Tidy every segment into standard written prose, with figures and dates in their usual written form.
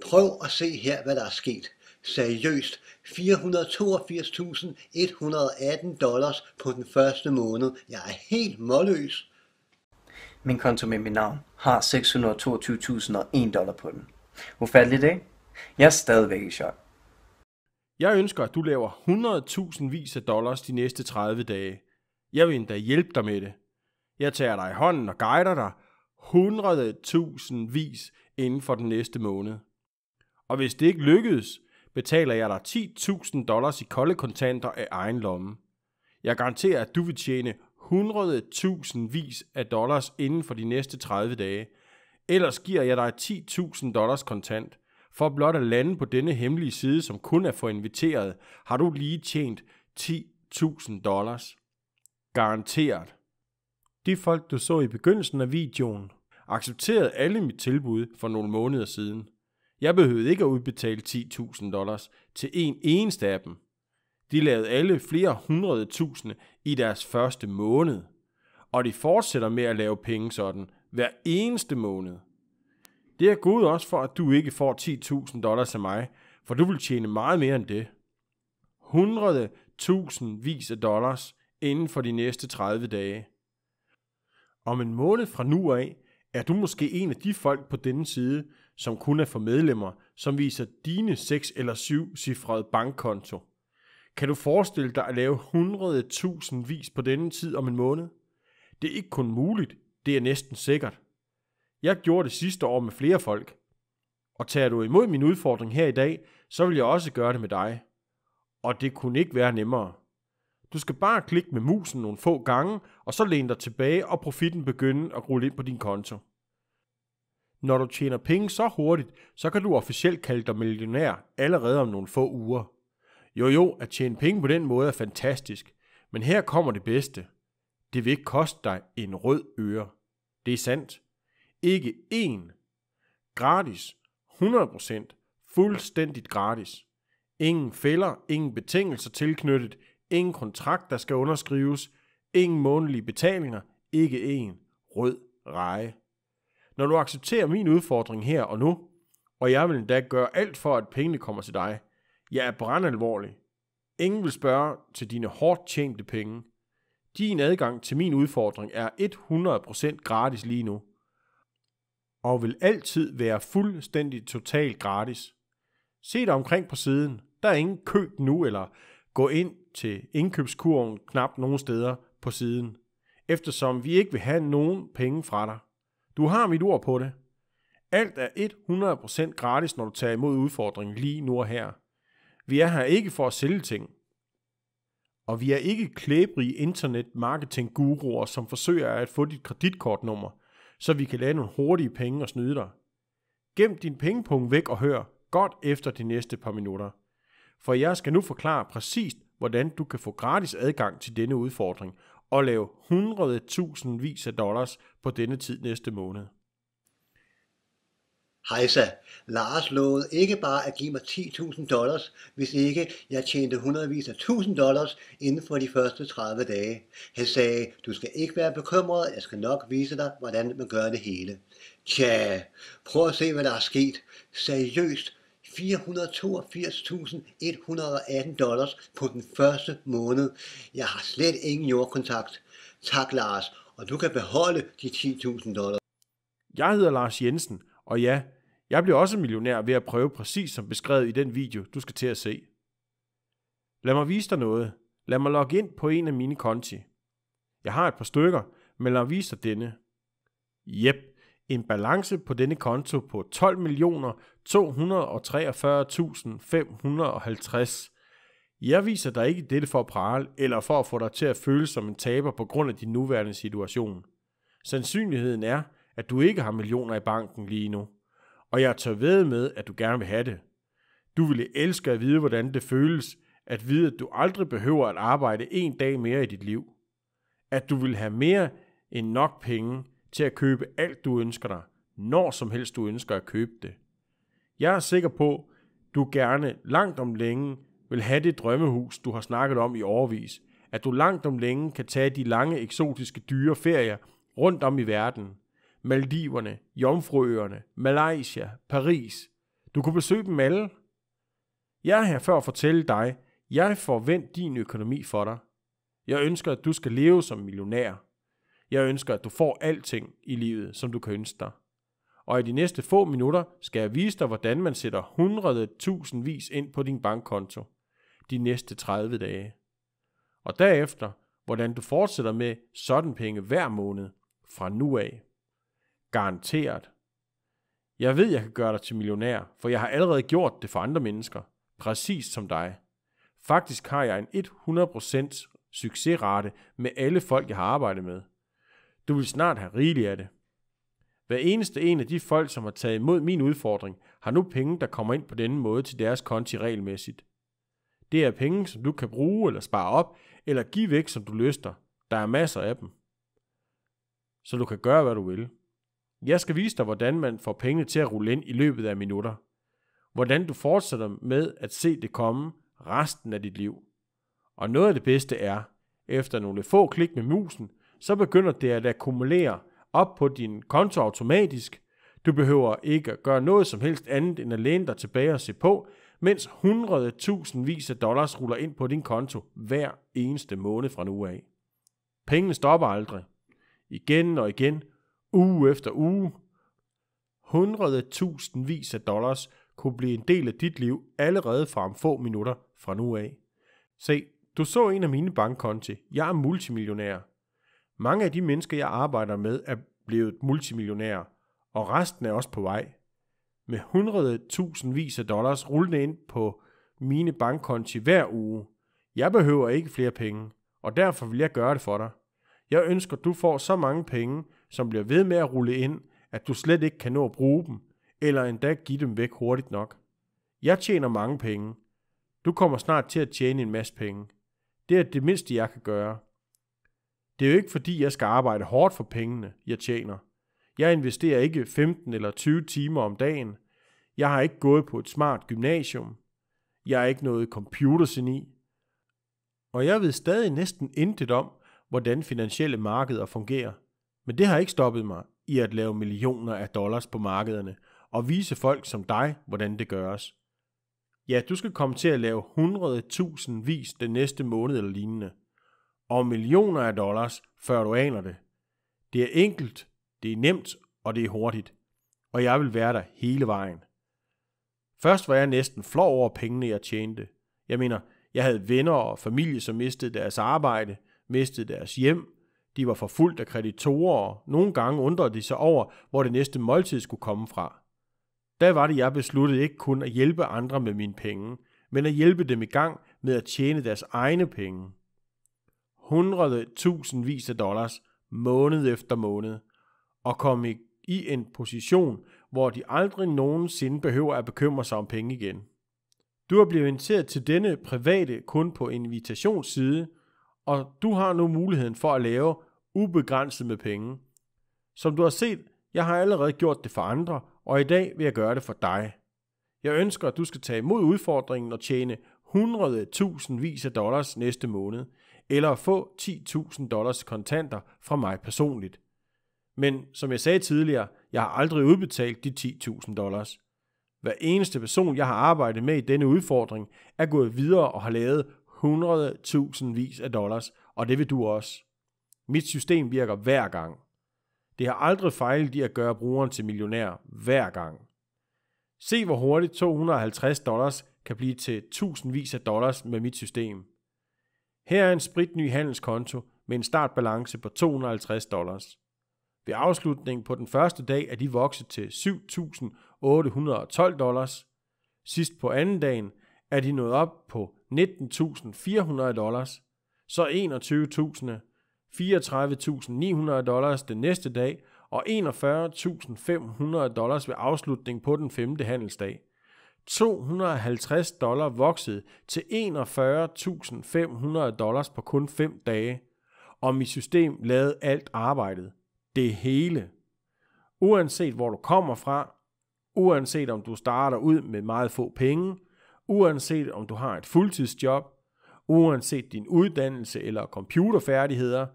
Prøv at se her, hvad der er sket. Seriøst, $482.118 på den første måned. Jeg er helt målløs. Min konto med mit navn har $622.001 på den. Ufatteligt, ikke? Jeg er stadigvæk i chok. Jeg ønsker, at du laver 100.000 vis af dollars de næste 30 dage. Jeg vil endda hjælpe dig med det. Jeg tager dig i hånden og guider dig 100.000 vis inden for den næste måned. Og hvis det ikke lykkedes, betaler jeg dig $10.000 i kolde kontanter af egen lomme. Jeg garanterer, at du vil tjene 100.000 vis af dollars inden for de næste 30 dage. Ellers giver jeg dig $10.000 kontant. For blot at lande på denne hemmelige side, som kun er for inviteret, har du lige tjent $10.000. Garanteret. De folk, du så i begyndelsen af videoen, accepterede alle mit tilbud for nogle måneder siden. Jeg behøvede ikke at udbetale $10.000 til en eneste af dem. De lavede alle flere 100.000 i deres første måned. Og de fortsætter med at lave penge sådan hver eneste måned. Det er Gud også for, at du ikke får $10.000 af mig, for du vil tjene meget mere end det. 100.000 vis af dollars inden for de næste 30 dage. Om en måned fra nu af, er du måske en af de folk på denne side, som kun er for medlemmer, som viser dine 6 eller 7 cifrede bankkonto. Kan du forestille dig at lave 100.000 vis på denne tid om en måned? Det er ikke kun muligt, det er næsten sikkert. Jeg gjorde det sidste år med flere folk. Og tager du imod min udfordring her i dag, så vil jeg også gøre det med dig. Og det kunne ikke være nemmere. Du skal bare klikke med musen nogle få gange, og så læn dig tilbage, og profitten begynder at rulle ind på din konto. Når du tjener penge så hurtigt, så kan du officielt kalde dig millionær allerede om nogle få uger. Jo, at tjene penge på den måde er fantastisk, men her kommer det bedste. Det vil ikke koste dig en rød øre. Det er sandt. Ikke én. Gratis. 100%. Fuldstændigt gratis. Ingen fælder, ingen betingelser tilknyttet, ingen kontrakt, der skal underskrives, ingen månedlige betalinger, ikke en rød reje. Når du accepterer min udfordring her og nu, og jeg vil endda gøre alt for, at pengene kommer til dig, jeg er brandalvorlig. Ingen vil spørge til dine hårdt tjente penge. Din adgang til min udfordring er 100% gratis lige nu, og vil altid være fuldstændig totalt gratis. Se dig omkring på siden. Der er ingen køb nu, eller gå ind til indkøbskurven knap nogen steder på siden, eftersom vi ikke vil have nogen penge fra dig. Du har mit ord på det. Alt er 100% gratis, når du tager imod udfordringen lige nu og her. Vi er her ikke for at sælge ting. Og vi er ikke klæbrige internet-marketing-guruer, som forsøger at få dit kreditkortnummer, så vi kan lave nogle hurtige penge og snyde dig. Gem din pengepunkt væk og hør godt efter de næste par minutter. For jeg skal nu forklare præcist, hvordan du kan få gratis adgang til denne udfordring og lave 100.000 vis af dollars på denne tid næste måned. Hejsa, Lars lovede ikke bare at give mig $10.000, hvis ikke jeg tjente hundredvis af $1.000 inden for de første 30 dage. Han sagde, du skal ikke være bekymret, jeg skal nok vise dig, hvordan man gør det hele. Tja, prøv at se, hvad der er sket. Seriøst, $482.118 på den første måned. Jeg har slet ingen jordkontakt. Tak, Lars, og du kan beholde de $10.000. Jeg hedder Lars Jensen, og ja, jeg bliver også millionær ved at prøve præcis som beskrevet i den video, du skal til at se. Lad mig vise dig noget. Lad mig logge ind på en af mine konti. Jeg har et par stykker, men lad mig vise dig denne. Jep, en balance på denne konto på 12.243.550. Jeg viser dig ikke dette for at prale, eller for at få dig til at føle som en taber på grund af din nuværende situation. Sandsynligheden er, at du ikke har millioner i banken lige nu, og jeg tør vædde med, at du gerne vil have det. Du ville elske at vide, hvordan det føles, at vide, at du aldrig behøver at arbejde en dag mere i dit liv. At du vil have mere end nok penge til at købe alt, du ønsker dig, når som helst du ønsker at købe det. Jeg er sikker på, du gerne langt om længe vil have det drømmehus, du har snakket om i årevis. At du langt om længe kan tage de lange, eksotiske, dyre ferier rundt om i verden. Maldiverne, Jomfruøerne, Malaysia, Paris. Du kunne besøge dem alle. Jeg er her for at fortælle dig, jeg får vendt din økonomi for dig. Jeg ønsker, at du skal leve som millionær. Jeg ønsker, at du får alting i livet, som du kan ønske dig. Og i de næste få minutter skal jeg vise dig, hvordan man sætter 100.000 ind på din bankkonto de næste 30 dage. Og derefter, hvordan du fortsætter med sådan penge hver måned fra nu af. Garanteret. Jeg ved, jeg kan gøre dig til millionær, for jeg har allerede gjort det for andre mennesker, præcis som dig. Faktisk har jeg en 100% succesrate med alle folk, jeg har arbejdet med. Du vil snart have rigeligt af det. Hver eneste en af de folk, som har taget imod min udfordring, har nu penge, der kommer ind på denne måde til deres konti regelmæssigt. Det er penge, som du kan bruge eller spare op, eller give væk, som du lyster. Der er masser af dem. Så du kan gøre, hvad du vil. Jeg skal vise dig, hvordan man får pengene til at rulle ind i løbet af minutter. Hvordan du fortsætter med at se det komme resten af dit liv. Og noget af det bedste er, efter nogle få klik med musen, så begynder det at akkumulere op på din konto automatisk. Du behøver ikke at gøre noget som helst andet end at læne dig tilbage og se på, mens 100.000 af dollars ruller ind på din konto hver eneste måned fra nu af. Pengene stopper aldrig. Igen og igen, uge efter uge. 100.000 af dollars kunne blive en del af dit liv allerede fra om få minutter fra nu af. Se, du så en af mine bankkonti. Jeg er multimillionær. Mange af de mennesker, jeg arbejder med, er blevet multimillionærer, og resten er også på vej. Med 100.000 af dollars rullende ind på mine bankkonti hver uge. Jeg behøver ikke flere penge, og derfor vil jeg gøre det for dig. Jeg ønsker, at du får så mange penge, som bliver ved med at rulle ind, at du slet ikke kan nå at bruge dem, eller endda give dem væk hurtigt nok. Jeg tjener mange penge. Du kommer snart til at tjene en masse penge. Det er det mindste, jeg kan gøre. Det er jo ikke fordi, jeg skal arbejde hårdt for pengene, jeg tjener. Jeg investerer ikke 15 eller 20 timer om dagen. Jeg har ikke gået på et smart gymnasium. Jeg er ikke noget computergeni. Og jeg ved stadig næsten intet om, hvordan finansielle markeder fungerer. Men det har ikke stoppet mig i at lave millioner af dollars på markederne og vise folk som dig, hvordan det gøres. Ja, du skal komme til at lave 100.000 den næste måned eller lignende. Og millioner af dollars, før du aner det. Det er enkelt, det er nemt, og det er hurtigt. Og jeg vil være der hele vejen. Først var jeg næsten flov over pengene, jeg tjente. Jeg mener, jeg havde venner og familie, som mistede deres arbejde, mistede deres hjem. De var forfulgt af kreditorer, og nogle gange undrede de sig over, hvor det næste måltid skulle komme fra. Da var det, jeg besluttede ikke kun at hjælpe andre med mine penge, men at hjælpe dem i gang med at tjene deres egne penge. 100.000 af dollars måned efter måned, og komme i en position, hvor de aldrig nogensinde behøver at bekymre sig om penge igen. Du er blevet inviteret til denne private kun på invitationsside, og du har nu muligheden for at lave ubegrænset med penge. Som du har set, jeg har allerede gjort det for andre, og i dag vil jeg gøre det for dig. Jeg ønsker, at du skal tage imod udfordringen og tjene 100.000 af dollars næste måned, eller få 10.000 dollars kontanter fra mig personligt. Men som jeg sagde tidligere, jeg har aldrig udbetalt de 10.000 dollars. Hver eneste person, jeg har arbejdet med i denne udfordring, er gået videre og har lavet 100.000 af dollars, og det vil du også. Mit system virker hver gang. Det har aldrig fejlet i at gøre brugeren til millionær hver gang. Se hvor hurtigt 250 dollars kan blive til tusindvis af dollars med mit system. Her er en spritny handelskonto med en startbalance på 250 dollars. Ved afslutningen på den første dag er de vokset til 7.812 dollars. Sidst på anden dagen er de nået op på 19.400 dollars. Så 34.900 dollars den næste dag, og 41.500 dollars ved afslutningen på den 5. handelsdag. 250 dollar voksede til 41.500 dollars på kun 5 dage, og mit system lavede alt arbejdet. Det hele. Uanset hvor du kommer fra, uanset om du starter ud med meget få penge, uanset om du har et fuldtidsjob, uanset din uddannelse eller computerfærdigheder,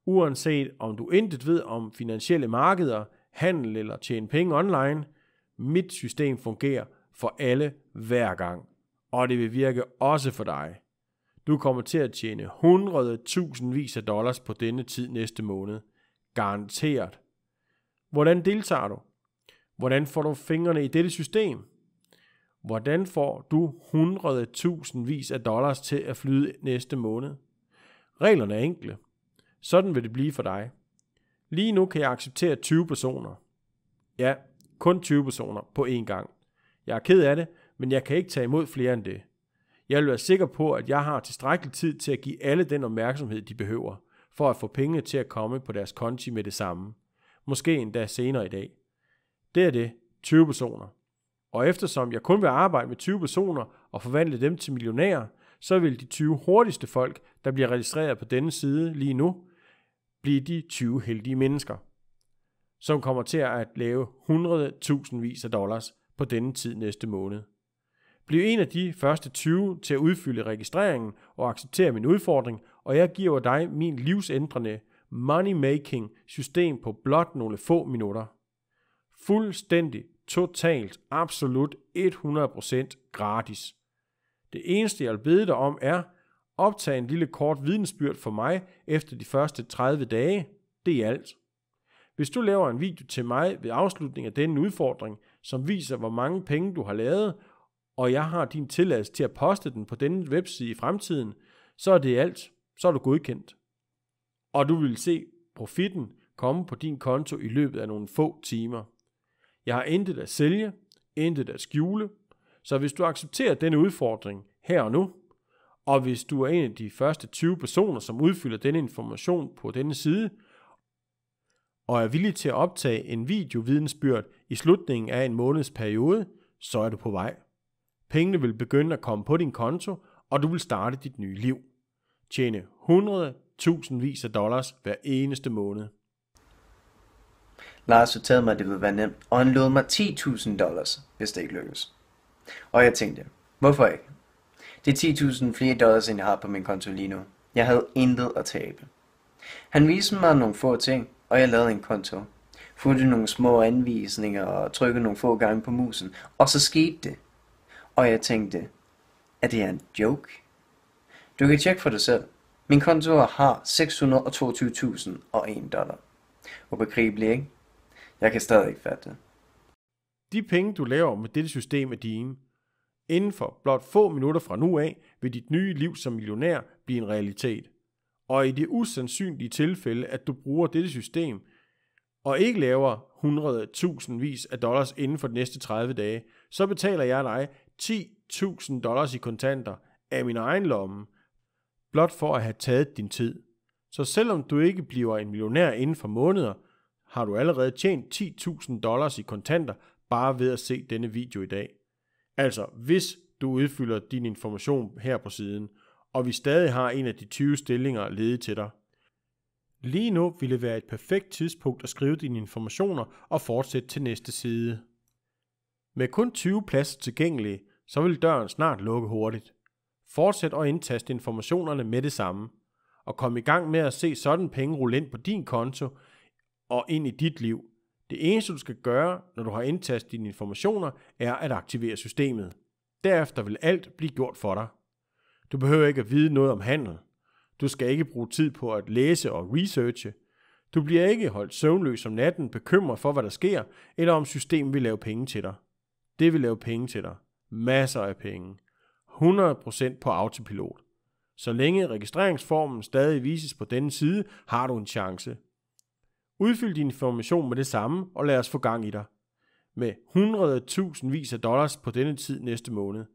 uanset om du intet ved om finansielle markeder, handel eller tjene penge online, mit system fungerer for alle hver gang. Og det vil virke også for dig. Du kommer til at tjene hundredtusindvis af dollars på denne tid næste måned. Garanteret. Hvordan deltager du? Hvordan får du fingrene i dette system? Hvordan får du hundredtusindvis af dollars til at flyde næste måned? Reglerne er enkle. Sådan vil det blive for dig. Lige nu kan jeg acceptere 20 personer. Ja, kun 20 personer på én gang. Jeg er ked af det, men jeg kan ikke tage imod flere end det. Jeg vil være sikker på, at jeg har tilstrækkelig tid til at give alle den opmærksomhed, de behøver, for at få pengene til at komme på deres konti med det samme. Måske endda senere i dag. Det er det, 20 personer. Og eftersom jeg kun vil arbejde med 20 personer og forvandle dem til millionærer, så vil de 20 hurtigste folk, der bliver registreret på denne side lige nu, blive de 20 heldige mennesker, som kommer til at lave hundredtusindvis af dollars på denne tid næste måned. Bliv en af de første 20 til at udfylde registreringen og acceptere min udfordring, og jeg giver dig min livsændrende money-making system på blot nogle få minutter. Fuldstændig, totalt, absolut 100% gratis. Det eneste jeg vil bede dig om er, optag en lille kort vidensbyrd for mig efter de første 30 dage. Det er alt. Hvis du laver en video til mig ved afslutningen af denne udfordring, som viser hvor mange penge du har lavet, og jeg har din tilladelse til at poste den på denne webside i fremtiden, så er det alt. Så er du godkendt. Og du vil se profitten komme på din konto i løbet af nogle få timer. Jeg har intet at sælge, intet at skjule, så hvis du accepterer denne udfordring her og nu, og hvis du er en af de første 20 personer, som udfylder denne information på denne side, og er villig til at optage en videovidensbyrd i slutningen af en måneds periode, så er du på vej. Pengene vil begynde at komme på din konto, og du vil starte dit nye liv. Tjene hundredtusindvis af dollars hver eneste måned. Lars fortalte mig, at det ville være nemt, og han lovede mig $10,000, hvis det ikke lykkes. Og jeg tænkte, hvorfor ikke? Det er 10.000 flere dollars, end jeg har på min konto lige nu. Jeg havde intet at tabe. Han viste mig nogle få ting, og jeg lavede en konto. Fulgte nogle små anvisninger og trykkede nogle få gange på musen, og så skete det. Og jeg tænkte, er det en joke? Du kan tjekke for dig selv. Min konto har $622,001. Ubegribeligt, ikke? Jeg kan stadig ikke fatte det. De penge, du laver med dette system, er dine. Inden for blot få minutter fra nu af, vil dit nye liv som millionær blive en realitet. Og i det usandsynlige tilfælde, at du bruger dette system, og ikke laver hundredtusindvis af dollars inden for de næste 30 dage, så betaler jeg dig $10,000 i kontanter af min egen lomme, blot for at have taget din tid. Så selvom du ikke bliver en millionær inden for måneder, har du allerede tjent $10,000 i kontanter bare ved at se denne video i dag. Altså, hvis du udfylder din information her på siden, og vi stadig har en af de 20 stillinger ledige til dig. Lige nu vil det være et perfekt tidspunkt at skrive dine informationer og fortsætte til næste side. Med kun 20 pladser tilgængelige, så vil døren snart lukke hurtigt. Fortsæt og indtaste informationerne med det samme, og kom i gang med at se sådan penge rulle ind på din konto og ind i dit liv. Det eneste du skal gøre, når du har indtastet dine informationer, er at aktivere systemet. Derefter vil alt blive gjort for dig. Du behøver ikke at vide noget om handel. Du skal ikke bruge tid på at læse og researche. Du bliver ikke holdt søvnløs om natten, bekymret for, hvad der sker, eller om systemet vil lave penge til dig. Det vil lave penge til dig. Masser af penge. 100% på autopilot. Så længe registreringsformen stadig vises på denne side, har du en chance. Udfyld din information med det samme, og lad os få gang i dig. Med hundredtusindvis af dollars på denne tid næste måned.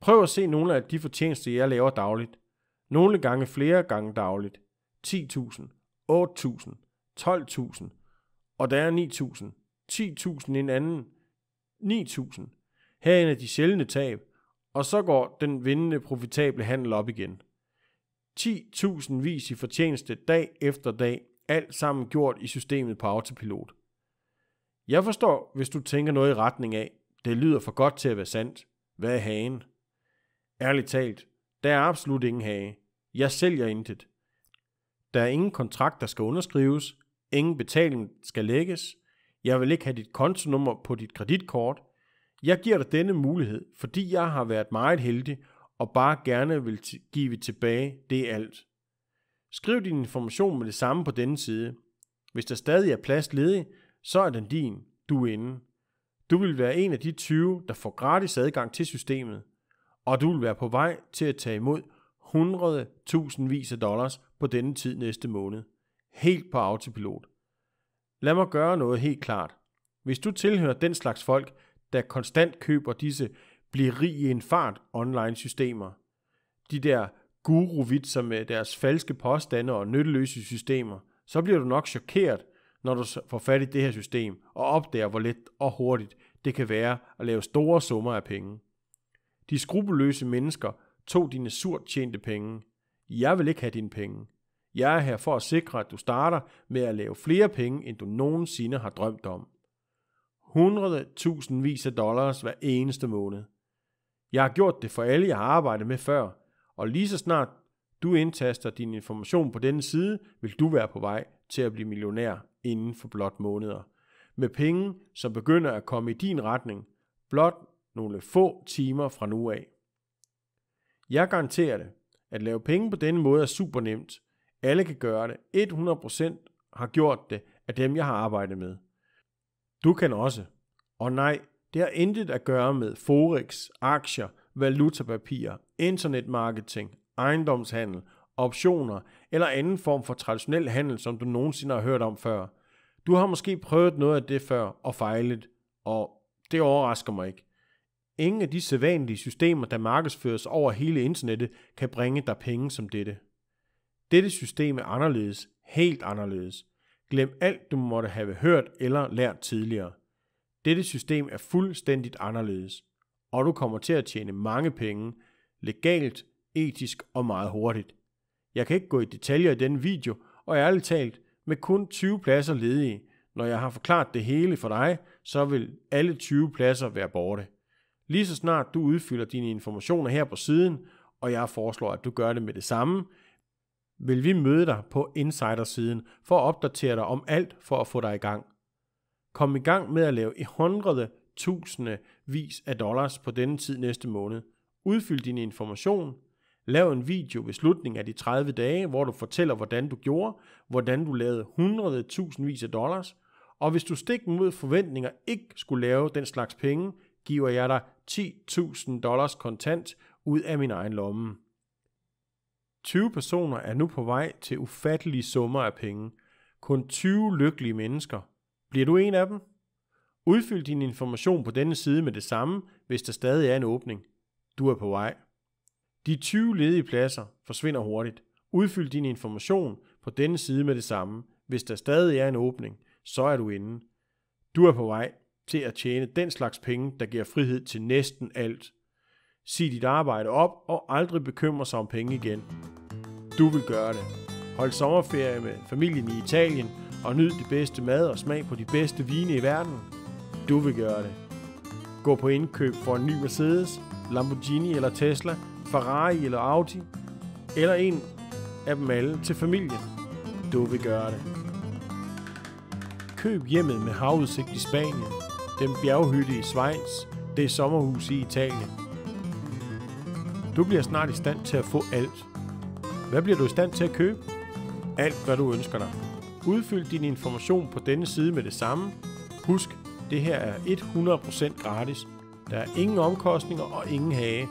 Prøv at se nogle af de fortjenester, jeg laver dagligt. Nogle gange flere gange dagligt. 10.000, 8.000, 12.000, og der er 9.000, 10.000 en anden, 9.000. Her er en af de sjældne tab, og så går den vindende profitable handel op igen. 10.000 vis i fortjeneste dag efter dag, alt sammen gjort i systemet på autopilot. Jeg forstår, hvis du tænker noget i retning af, det lyder for godt til at være sandt. Hvad er hagen? Ærligt talt, der er absolut ingen hage. Jeg sælger intet. Der er ingen kontrakt, der skal underskrives. Ingen betaling skal lægges. Jeg vil ikke have dit kontonummer på dit kreditkort. Jeg giver dig denne mulighed, fordi jeg har været meget heldig og bare gerne vil give tilbage, det er alt. Skriv din information med det samme på denne side. Hvis der stadig er plads ledig, så er den din, du er inde. Du vil være en af de 20, der får gratis adgang til systemet, og du vil være på vej til at tage imod $100,000 af dollars på denne tid næste måned. Helt på autopilot. Lad mig gøre noget helt klart. Hvis du tilhører den slags folk, der konstant køber disse bliv rig i en fart online systemer, de der guru-vitser med deres falske påstande og nytteløse systemer, så bliver du nok chokeret, når du får fat i det her system og opdager, hvor let og hurtigt det kan være at lave store summer af penge. De skrupelløse mennesker tog dine surt tjente penge. Jeg vil ikke have dine penge. Jeg er her for at sikre, at du starter med at lave flere penge, end du nogensinde har drømt om. $100,000 af dollars hver eneste måned. Jeg har gjort det for alle, jeg har arbejdet med før, og lige så snart du indtaster din information på denne side, vil du være på vej til at blive millionær inden for blot måneder. Med penge, som begynder at komme i din retning, blot nogle få timer fra nu af. Jeg garanterer det. At lave penge på denne måde er super nemt. Alle kan gøre det. 100% har gjort det af dem, jeg har arbejdet med. Du kan også. Og nej, det har intet at gøre med forex, aktier, valutapapirer, internetmarketing, ejendomshandel, optioner eller anden form for traditionel handel, som du nogensinde har hørt om før. Du har måske prøvet noget af det før og fejlet, og det overrasker mig ikke. Ingen af de sædvanlige systemer, der markedsføres over hele internettet, kan bringe dig penge som dette. Dette system er anderledes, helt anderledes. Glem alt, du måtte have hørt eller lært tidligere. Dette system er fuldstændigt anderledes, og du kommer til at tjene mange penge, legalt, etisk og meget hurtigt. Jeg kan ikke gå i detaljer i denne video, og ærligt talt, med kun 20 pladser ledige, når jeg har forklaret det hele for dig, så vil alle 20 pladser være borte. Lige så snart du udfylder dine informationer her på siden, og jeg foreslår, at du gør det med det samme, vil vi møde dig på Insider-siden for at opdatere dig om alt for at få dig i gang. Kom i gang med at lave 100.000 af dollars på denne tid næste måned. Udfyld din information. Lav en video ved slutningen af de 30 dage, hvor du fortæller, hvordan du gjorde, hvordan du lavede 100.000 af dollars. Og hvis du stik mod forventninger ikke skulle lave den slags penge, giver jeg dig $10,000 kontant ud af min egen lomme. 20 personer er nu på vej til ufattelige summer af penge. Kun 20 lykkelige mennesker. Bliver du en af dem? Udfyld din information på denne side med det samme, hvis der stadig er en åbning. Du er på vej. De 20 ledige pladser forsvinder hurtigt. Udfyld din information på denne side med det samme. Hvis der stadig er en åbning, så er du inde. Du er på vej til at tjene den slags penge, der giver frihed til næsten alt. Sig dit arbejde op og aldrig bekymre sig om penge igen. Du vil gøre det. Hold sommerferie med familien i Italien og nyd det bedste mad og smag på de bedste vine i verden. Du vil gøre det. Gå på indkøb for en ny Mercedes, Lamborghini eller Tesla, Ferrari eller Audi, eller en af dem alle til familien. Du vil gøre det. Køb hjemmet med havudsigt i Spanien, den bjerghytte i Schweiz, det sommerhus i Italien. Du bliver snart i stand til at få alt. Hvad bliver du i stand til at købe? Alt, hvad du ønsker dig. Udfyld din information på denne side med det samme. Husk, det her er 100% gratis. Der er ingen omkostninger og ingen hage.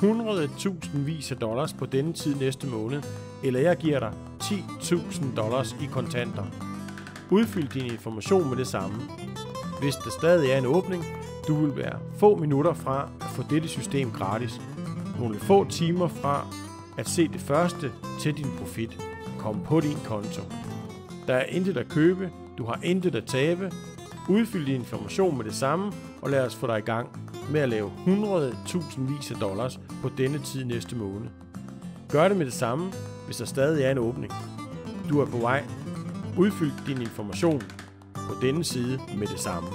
100.000 af dollars på denne tid næste måned, eller jeg giver dig $10,000 i kontanter. Udfyld din information med det samme. Hvis der stadig er en åbning, du vil være få minutter fra at få dette system gratis. Nogle få timer fra at se det første til din profit. Kom på din konto. Der er intet at købe, du har intet at tabe. Udfyld din information med det samme, og lad os få dig i gang med at lave 100.000 af dollars på denne tid næste måned. Gør det med det samme, hvis der stadig er en åbning. Du er på vej. Udfyld din information på denne side med det samme.